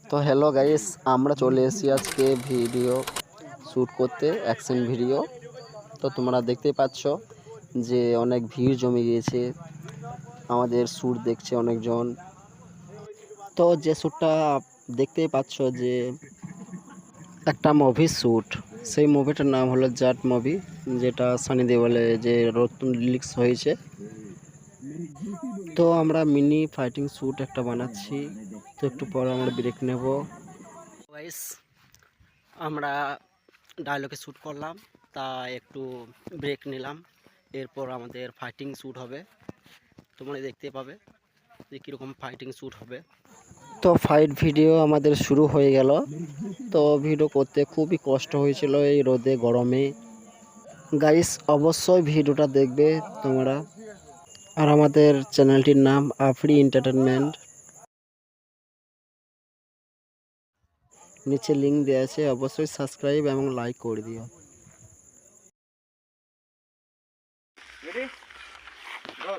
তো hello guys, আমরা চলে এসেছি আজকে ভিডিও শ্যুট করতে, অ্যাকশন ভিডিও। তো তোমরা দেখতেই পাচ্ছ যে অনেক ভিড় জমে গিয়েছে, আমাদের শ্যুট দেখছে অনেকজন। তো যে শ্যুটটা দেখতেই পাচ্ছ যে একটা মুভির শ্যুট, সেই মুভিটার নাম হলো জাট মুভি, যেটা সানি দেওয়ালে যে নতুন রিলিজ হয়েছে। তো আমরা মিনি ফাইটিং শ্যুট একটা বানাচ্ছি, তো একটু পরে আমরা ব্রেক নেব। গাইস, আমরা ডায়লগে শ্যুট করলাম, তা একটু ব্রেক নিলাম, এরপর আমাদের ফাইটিং শ্যুট হবে। তোমরা দেখতে পাবে যে কীরকম ফাইটিং শ্যুট হবে। তো ফাইট ভিডিও আমাদের শুরু হয়ে গেল। তো ভিডিও করতে খুবই কষ্ট হয়েছিল এই রোদে গরমে। গাইস, অবশ্যই ভিডিওটা দেখবে তোমরা। আর আমাদের চ্যানেলটির নাম আফরি এন্টারটেনমেন্ট, নিচে লিঙ্ক দেওয়া আছে, অবশ্যই সাবস্ক্রাইব এবং লাইক করে দিও। Ready? Go.